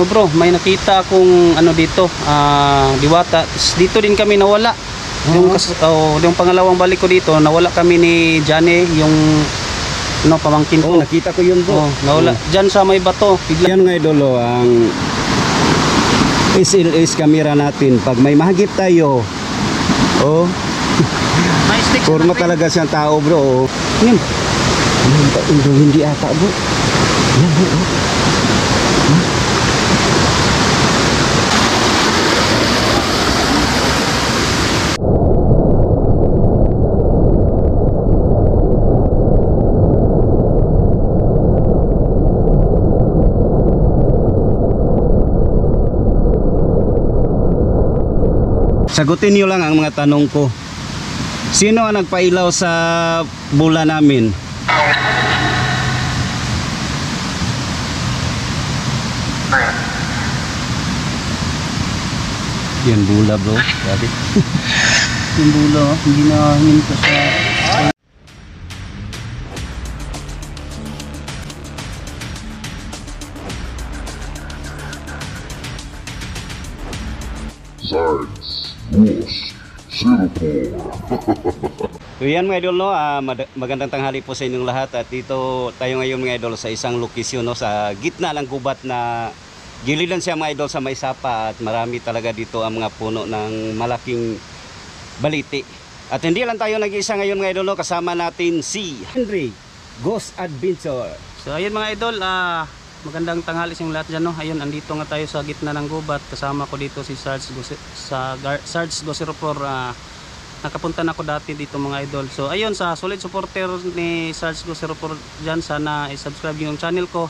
Ano bro, may nakita akong ano dito, diwata. Dito din kami nawala. Yung pangalawang balik ko dito, nawala kami ni Johnny, yung ano, pamangkin ko. Nakita ko yun bro. Nawala. Diyan sa may bato. Yan nga idolo, ang SLS camera natin. Pag may mahagip tayo, May stick forma talaga siyang tao bro. Yan. Hindi ata bro. Yan bro. Sagutin niyo lang ang mga tanong ko. Sino ang nagpailaw sa bula namin? Yan bula bro. Sabi. yung bulo, hindi na hinto sa Sards Ghost Singapore. So yan mga idol, no? Magandang tanghali po sa inyong lahat. At dito tayo ngayon mga idol sa isang lokasyon, no? Sa gitna ng gubat na gilidan siya mga idol sa may sapa. At marami talaga dito ang mga puno ng malaking baliti. At hindi lang tayo nag-iisa ngayon mga idol, no? Kasama natin si Henry Ghost Adventure. So ayun mga idol, magandang tanghali sa lahat dyan, no? Ayun, andito nga tayo sa gitna ng gubat. Kasama ko dito si Sards Gosirapur. Nakapunta na ako dati dito mga idol. So ayun, sa solid supporter ni Sards Gosirapur dyan, sana i-subscribe yung channel ko,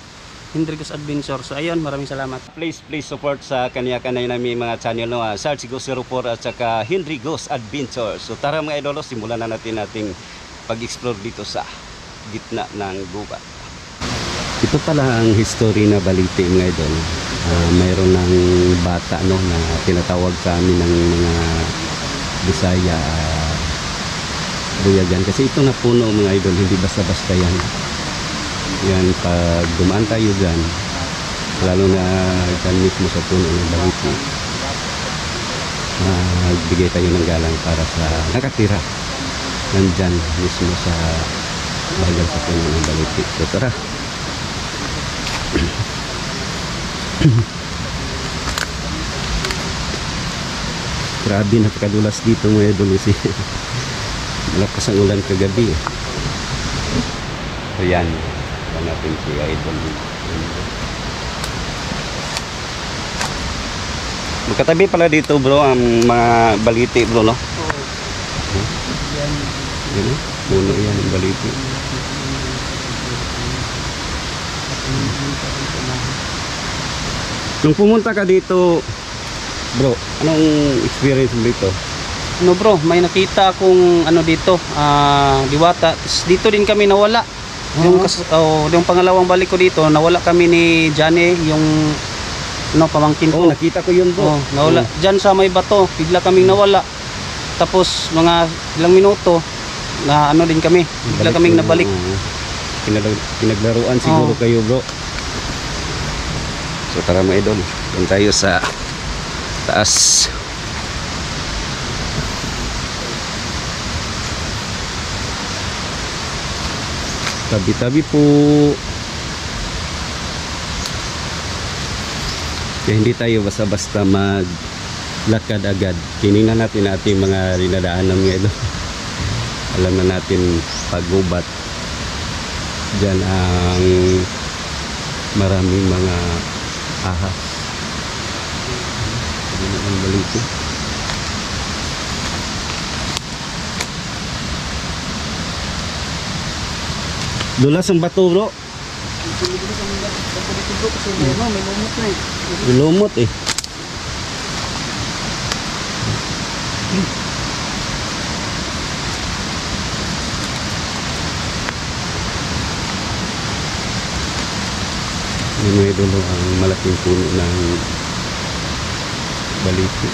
Henry Ghost Adventure. So ayun, maraming salamat. Please support sa kanya-kanay namin mga channel, no? Sards Gosirapur at saka Henry Ghost Adventure. So tara mga idol, simulan na natin ating pag-explore dito sa gitna ng gubat. Ito pala ang history na baliti mga idol. Mayroon ng bata, no, na tinatawag sa amin ng mga Bisaya, buyagan. Kasi ito na puno mga idol, hindi basta-basta yan. Yan, pag dumaan tayo dyan, lalo na dyan mismo sa puno ng baliti, bigay tayo ng galang para sa nakatira nandyan mismo sa bahagan sa puno ng baliti. So tara. Grabe, napakadulas dito mga idol kasi malakas ang ulan kagabi. So yan, natin si idol. Magkatabi pala dito bro ang mga baliti bro, no? Yan, puno yan ang baliti. Nung pumunta ka dito bro, anong experience mo dito? Ano bro, may nakita akong ano dito, diwata. Dito din kami nawala. Yung pangalawang balik ko dito, nawala kami ni Johnny, yung ano, pamangkin ko. Nakita ko yun bro. Nawala. Diyan sa may bato, bigla kaming nawala. Tapos mga ilang minuto na ano din kami, bigla kaming nabalik. Pinaglaruan siguro kayo bro. So tara mga idol, doon tayo sa taas. Tabi-tabi po. Kaya hindi tayo basta-basta maglakad agad. Tinignan natin ating mga rinadaanan mga idol. Alam na natin paggubat. Diyan ang maraming mga ahas. Hindi na ang baliti. Dulas ang bato bro. May lumot na eh. Lumot eh. Yung mga idolo ang malaking puno ng baliti.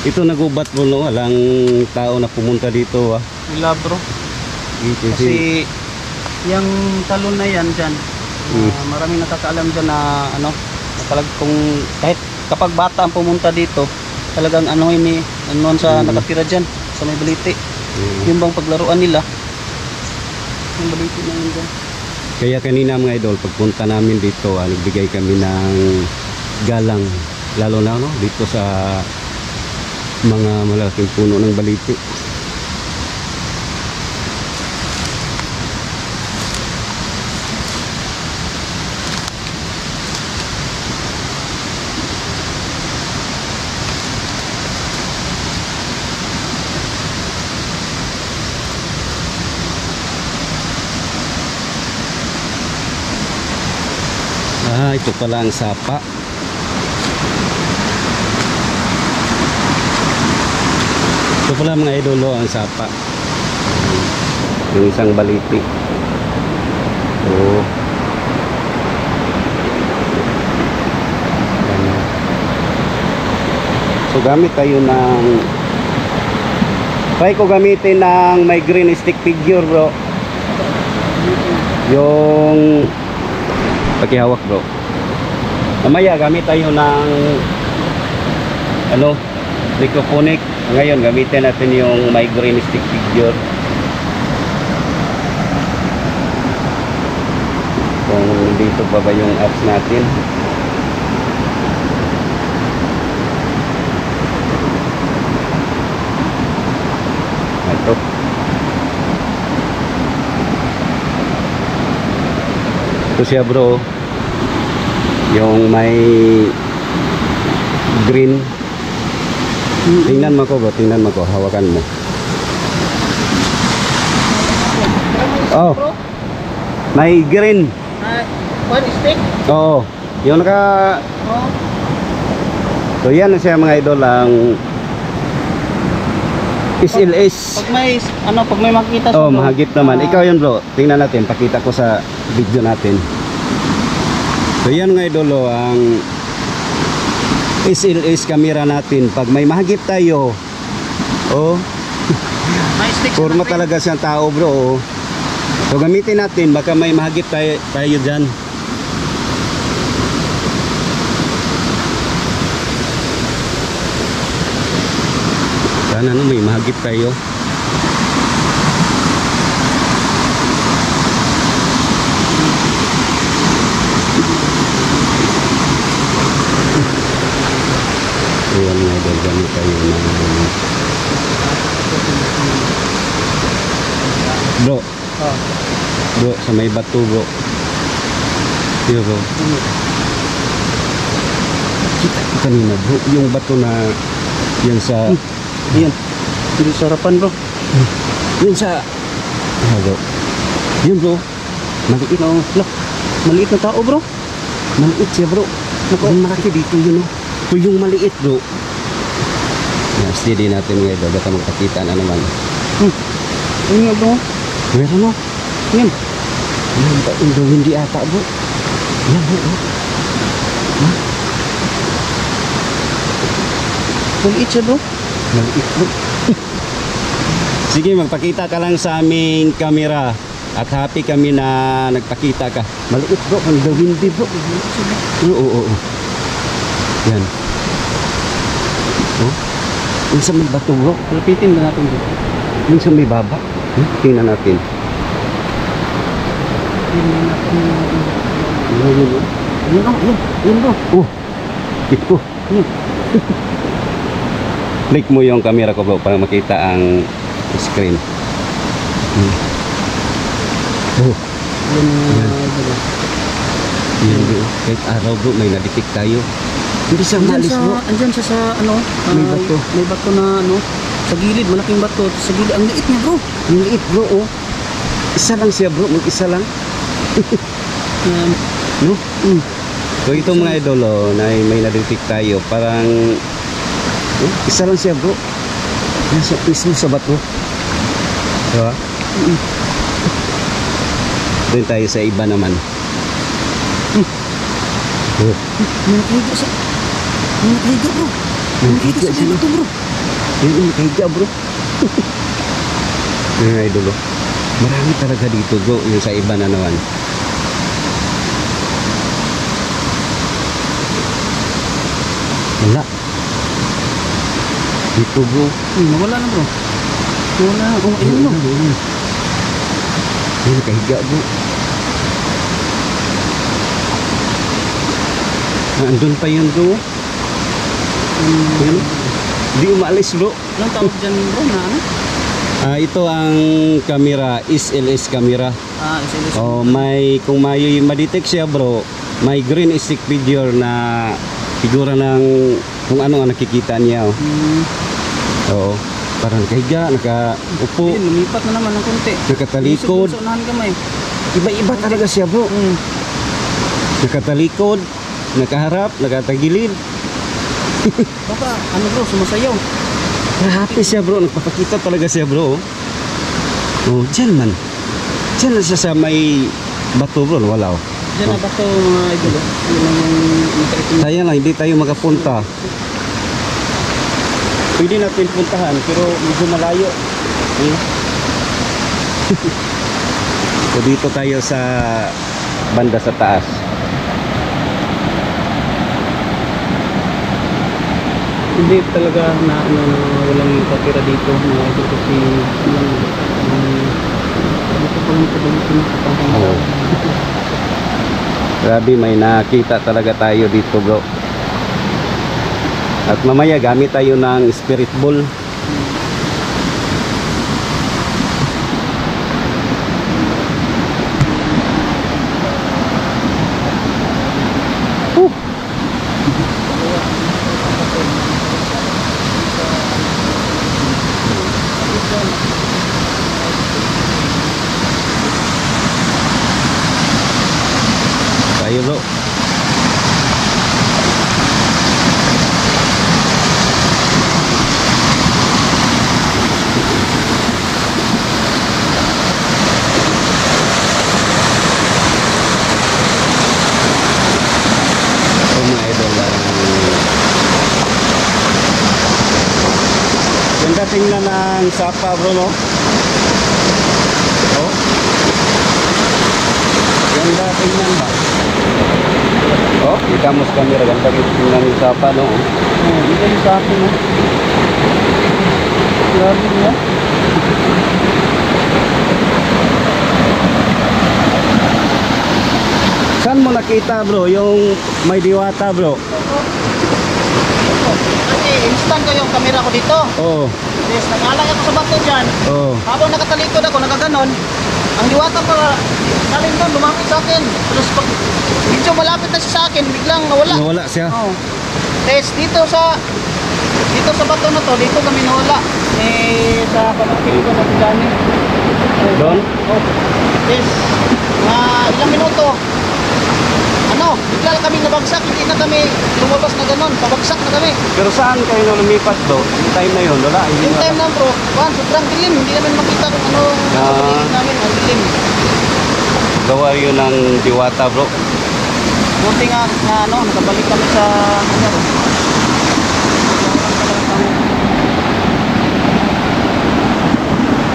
Ito nagubat mo, no? Walang tao na pumunta dito Wala bro. Kasi yung talon na yan dyan, Maraming nakakaalam dyan na ano, na kung kahit kapag bata ang pumunta dito, talagang ano ini ano sa nakatira dyan sa may Balite. Yung bang paglaruan nila, yung Balite na yun dyan. Kaya kanina mga idol, pagpunta namin dito, nagbigay kami ng galang, lalo na no, dito sa mga malaking puno ng Balite. Ito pala ang sapa. Ito pala mga idolo ang sapa. Yung isang Balite. So gamit tayo ng, try ko gamitin ng may green stick figure bro. Yung pakihawak bro. Mamaya gamit tayo ng ano, microphonic. Ngayon gamitin natin yung my green stick figure. Kung dito pa ba yung apps natin. Ito. Ito siya bro, yung may green. Tingnan mo ko bro, tingnan mo ko, hawakan mo. Oh, may green. One stick? Oo, yung naka. So yan siya mga idol, ang SLS. Pag may ano, pag may makikita Oh, mahagip naman. Ikaw yun bro, tingnan natin, pakita ko sa video natin. So yan mga idolo, ang SLS camera natin. Pag may mahagip tayo, oh, may stick forma talaga siyang tao bro. Oh. So gamitin natin, baka may mahagip tayo dyan. Sana no, may mahagip tayo. Ayan nga, gamit tayo ng bro. Bro, sa may bato bro. Yo bro. Kita ko kanina bro, yung bato na yan sa Ayan, hindi sa harapan bro. yun sa bro. Yun bro, maliit na Maliit na tao bro. maliit siya bro. Ang malaki dito yun oh. So yung maliit bro, steady natin ngayon bro, baka magpakita na naman. Ayun nga bro. Meron no? Yan. Hindi ata bro. Yan bro. Maliit siya bro. Maliit bro. Sige, magpakita ka lang sa aming camera. At happy kami na nagpakita ka. Maliit bro, ang hindi bro. Oo. Yan. Oh. Yung sa may bato bro. Lapitin na natin bro. Yung sa may baba. Tingnan natin. Yun bro. Oh. Ito. Click mo yung camera ko bro para makita ang screen. Oh. Yan bro. Kahit araw bro may na-detect tayo. Hindi siya malis bro. Andyan siya sa ano, May bato. May bato na ano, sa gilid, malaking bato. Sa gilid, ang liit niya bro. Ang liit bro oh. Isa lang siya bro, mag-isa lang. No? So ito mga idolo na may na-detect tayo, parang isa lang siya bro. Nasa mismo sa bato. Diba? Doon tayo sa iba naman. Nakahiga siya. Nakahiga bro. Nakahiga siya bato bro. Nakahiga bro. Mga idolo, marami talaga dito bro, yung sa iba na naman. Wala. Dito bro. Nawala na bro. Nawala na. Oh, ayun no. Ayun, nakahiga bro. Andun pa yun bro. Ayun. Di umaalis bro. Anong tawag dyan bro na ano? Ito ang camera, SLS camera. SLS. Oh, kung may ma-detect siya bro, may green stick figure na figura ng kung ano ang nakikita niya. Oh. Oo. Parang nakahiga, nakaupo, Ayun, lumipat na naman ng konti. nakatalikod. Sa unahan kamay. Iba-iba talaga siya bro. Nakatalikod, nakaharap, nakatagilid. Baka ano bro, sumasayaw. Happy siya bro, nagpapakita talaga siya bro. Oh, dyan man. Dyan na siya sa may bato bro, wala oh. Diyan na ba ito mga idol? Yun lang yung nakaitin. Sayang lang, hindi tayo makapunta. Pwede natin puntahan, pero medyo malayo. So dito tayo sa banda sa taas. Hindi talaga na ano, walang patira dito mga idol kasi dito pa lang ito dito Oo. Grabe, may nakita talaga tayo dito bro. At mamaya gamit tayo ng spirit ball. Tayo bro. Mga idol, ganda tingnan ng sapa bro no? Oh, ganda tingnan ba? Oh, kita mo sa camera, ganda tingnan ng sapa no? Dito yung sa akin no? Grabe niya. Saan mo nakita bro yung may diwata bro? Kasi instant ko yung camera ko dito. Oh, Yes, nag-alay ako sa bato dyan. oh. Habang nakatalikod ako, nakaganon, ang diwata pa galing doon, lumapit sa akin. Tapos pag medyo malapit na siya sa akin, biglang nawala. Nawala siya. Oh. Tapos dito sa bato na to, dito kami nawala. Sa pamangkin ko na si Johnny. Doon? Oh. Tapos, ilang minuto, bigla kami nabagsak, hindi na kami lumabas na ganon, pabagsak na kami. Pero saan kayo lumipat bro? Yung time na yun, wala? Hindi Yung na- time na bro, sobrang dilim, hindi naman makita kung ano ang paligid namin, ang dilim. Gawa yun ng diwata bro. Buti nga nakabalik kami sa ano.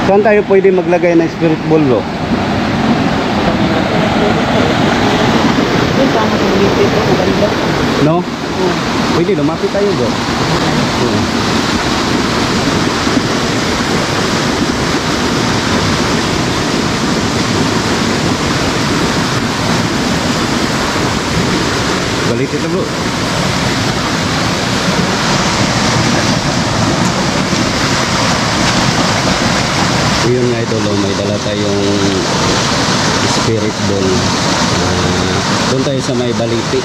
Saan tayo pwede maglagay ng spirit ball bro? Yung sama sa bulitin ko, maganda. No? Pwede, lumapit tayo bro. Balik ito bro. Yun nga idol, may dala tayong spirit ball. Doon tayo sa may baliti.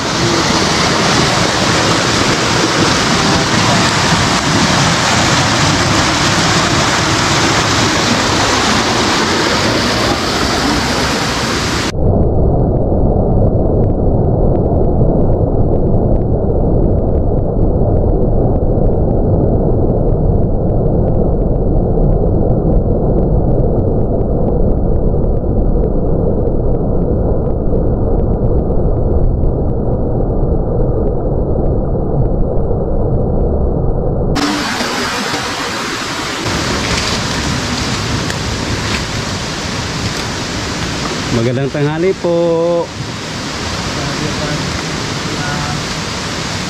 Magandang tanghali po.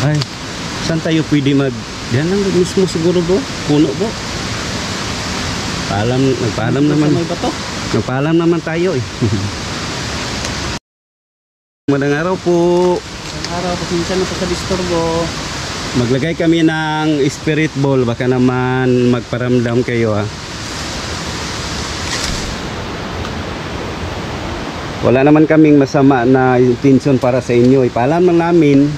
Ay, Saan tayo pwede mag... Diyan lang mismo siguro bro. Puno bro. Nagpaalam naman. May bato. Nagpaalam naman tayo eh. Magandang araw po. Ang araw, pasensya na sa disturbo. Maglagay kami ng spirit ball. Baka naman magparamdam kayo ha. Wala naman kaming masama na intention para sa inyo. Ipaalam lang namin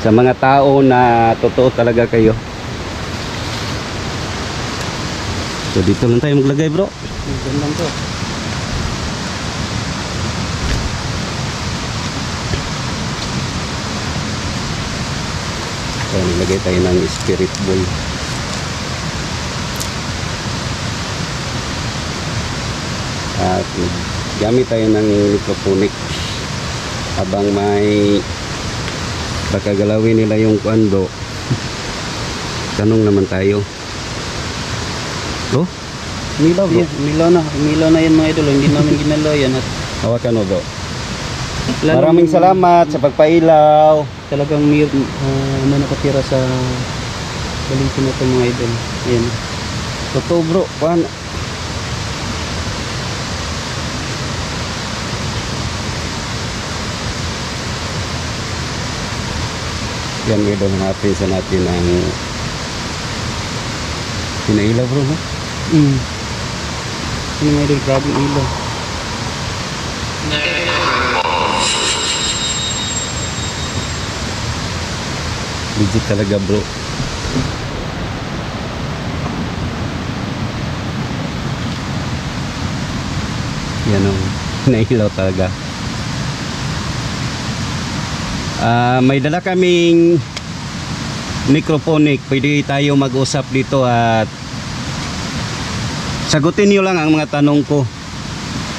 sa mga tao na totoo talaga kayo. So dito lang tayo maglagay bro. Diyan lang to. So naglagay tayo ng spirit ball. At gamit tayo ng microphonic habang may baka galawin nila yung kuando. Tanong naman tayo. Bro, Umilaw, yeah. Umilaw na yan mga idol. Hindi namin ginalaw yan. At hawakan mo bro. lalo- Maraming salamat sa pagpailaw. Talagang may nakatira sa balikin na ito mga idol. Ayan. Totoo bro, kuhan. Yan idol, hanapin sa natin ang pinailaw bro no? Ano mga idol, grabe yung ilaw. Legit talaga bro. Yan o, nailaw talaga. May dala kaming microphonic. Pwede tayo mag-usap dito at sagutin niyo lang ang mga tanong ko.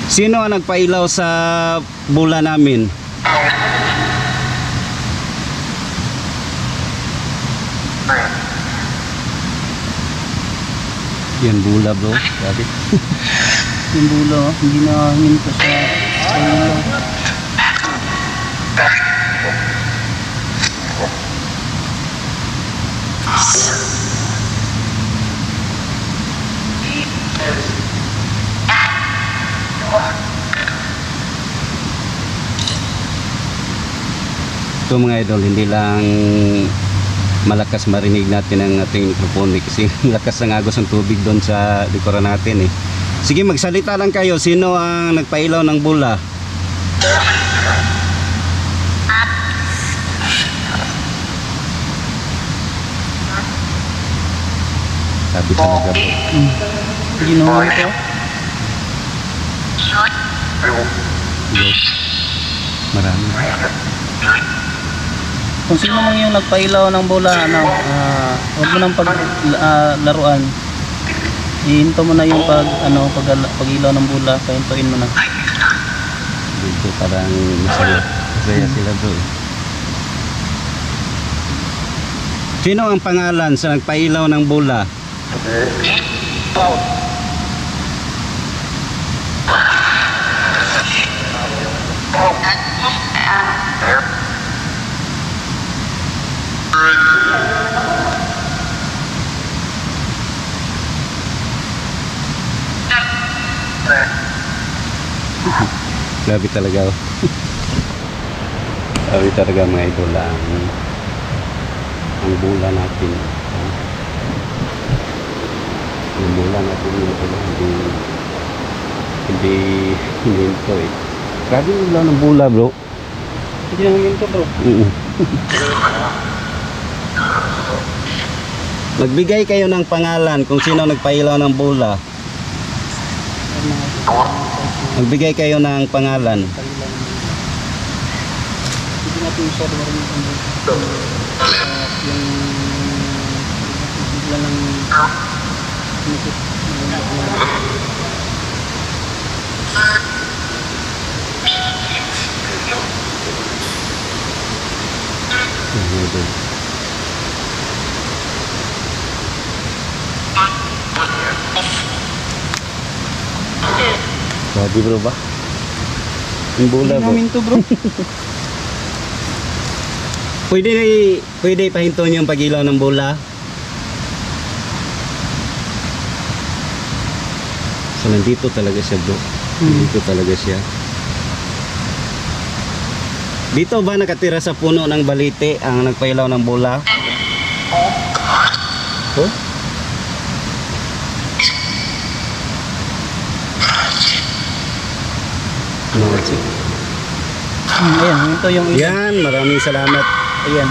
Sino ang nagpailaw sa bula namin? Yan bula bro. Grabe. Yung bulo, hindi na hinto sa ilaw. Ito mga idol, hindi lang malakas marinig natin ang ating microphone kasi lakas ng agos ng tubig doon sa likuran natin eh. Sige, magsalita lang kayo. Sino ang nagpailaw ng bula? Sabi talaga po. Ginawa ito. Marami. Kung sino man yung nagpailaw ng bola, huwag mo nang laruan. Ihinto mo na yung pag-ilaw ng bola, pahintuin mo na. Dito parang masaya sila bro. Sino ang pangalan sa nagpailaw ng bola? Grabe talaga. Grabe talaga mga idol ang bula natin. Ang bula natin hindi ito eh. Grabe yung bula ng bula bro. Hindi na hinto bro. Magbigay kayo ng pangalan kung sino nagpailaw ng bula. Magbigay kayo ng pangalan. Hindi natin masyado marinig ang yung bigla ng Grabe bro ba? Yung bula bro. namin to bro. pwede pahinton yung pag-ilaw ng bola. So nandito talaga siya bro. Nandito talaga siya. Dito ba nakatira sa puno ng balite ang nagpailaw ng bola? Oh? No, Ayan, ito yung yan, maraming salamat. Ayan.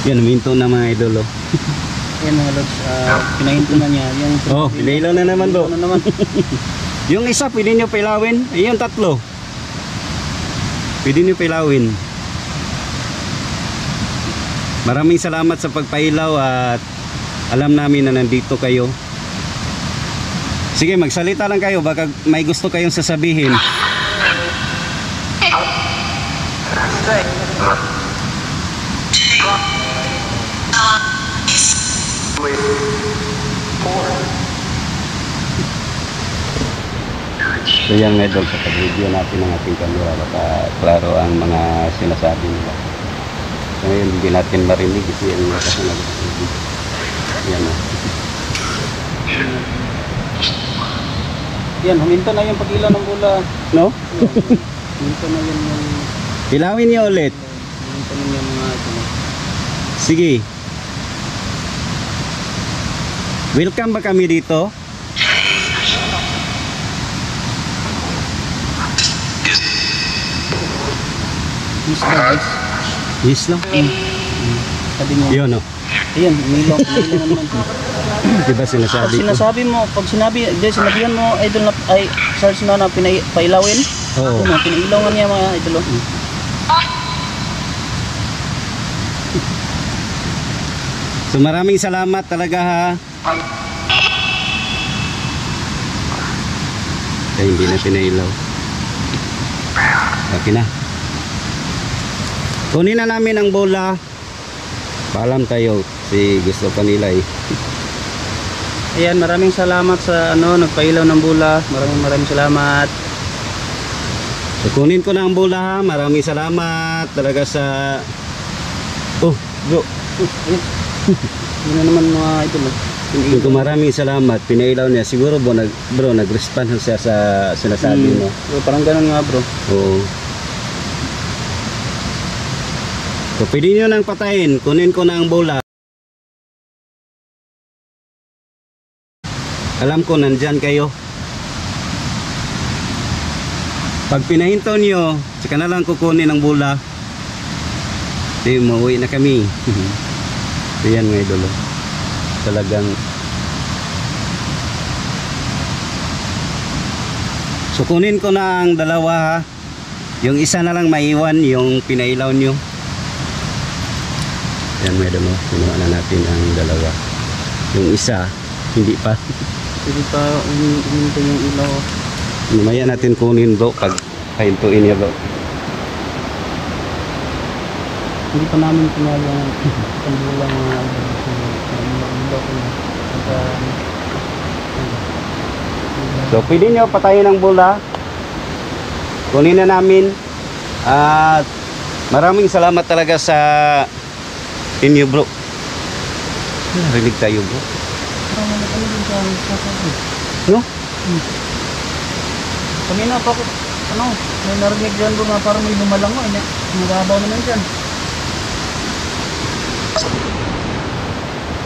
Yan, minto na mga idolo. Ayan mga lods, pinahinto na niya. Yung Oh, pinailaw na naman bro. ano naman. Yung isa, pwede nyo pailawin. Ayun, tatlo. Pwede nyo pailawin. Maraming salamat sa pagpailaw at alam namin na nandito kayo. Sige, magsalita lang kayo. Baka may gusto kayong sasabihin. So yan nga idol, sa pag-review natin ng ating camera, baka klaro ang mga sinasabi nila. So ngayon hindi natin marinig kasi yan nga kasi nag-review. Yan o. Yan, huminto na yung pag-ilaw ng bola. No? Huminto na yun yung... Ilawin niyo ulit. Huminto na yung mga... Sige. Welcome ba kami dito? Yes na, guys. Yes lang. Sabi niya. Yun o. Ayan, umilaw na naman. Diba sinasabi ko? Sinasabi mo, pag sinabihan mo, idol na, ay, search na pailawin. Oo. Ano, pinailaw nga niya mga idol. So maraming salamat talaga ha. Kaya hindi na pinailaw. Okay na. Kunin na namin ang bola. Paalam tayo. Si gusto pa nila eh. Ayan, maraming salamat sa nagpailaw ng bola. Maraming salamat. So kunin ko na ang bola ha. Maraming salamat talaga sa... Oh bro. Yun na naman mga idol. Ito maraming salamat. Pinailaw niya. Siguro bro, nag-respond siya sa sinasabi mo. So, parang ganun nga bro. Oo. So pwede nyo nang patayin. Kunin ko na ang bola. Alam ko nandyan kayo. Pag pinahinto nyo, saka na lang kukunin ang bola. Di, mauwi na kami. Ayan mga idolo. Talagang so kunin ko na ang dalawa ha. Yung isa na lang maiwan, yung pinailaw nyo. Ayan mga idolo. Kinuha na natin ang dalawa. Yung isa, hindi pa. Hindi pa uminto yung ilaw. Mamaya natin kunin bro pag pahintuin niya bro. Hindi pa namin pinalo ang bola mga idol. So pwede nyo patayin ang bola. Kunin na namin. At maraming salamat talaga sa inyo bro. Narinig tayo bro. No? Kanina pa ako, may narinig dyan bro na parang may lumalangoy niya. Magabaw naman dyan.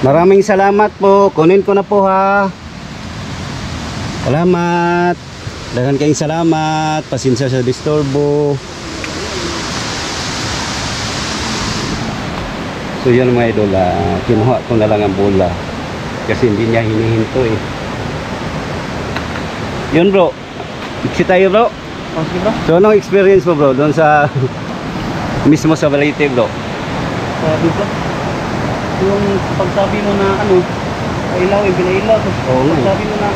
Maraming salamat po. Kunin ko na po ha. Salamat. Dagan kayong salamat. Pasensya sa disturbo. So yun mga idol, kinuha ko na lang ang bola. Kasi hindi niya hinihinto eh. Yun bro. Iksi tayo bro. Okay bro? So anong experience mo bro doon sa mismo sa Balite bro? Sabi bro? Yung pagsabi mo na pailawin, pinailaw. Oo nga. Pagsabi mo na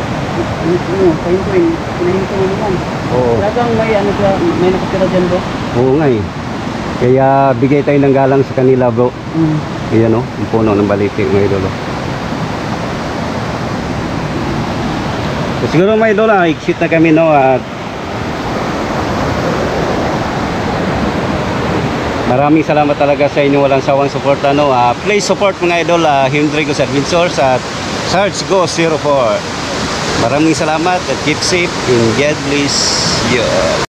pahintuin, pinahinto mo naman. Oo. Talagang may nakatira dyan bro. Oo nga eh. Kaya bigay tayo ng galang sa kanila bro. Ayan o, ang puno ng Balite mga idol. So, siguro mga idol, exit na kami no at Maraming salamat talaga sa inyo walang sawang support. Please support mga idol, Henry Ghost Adventures at Sarge Ghost 04. Maraming salamat at keep safe and God bless you.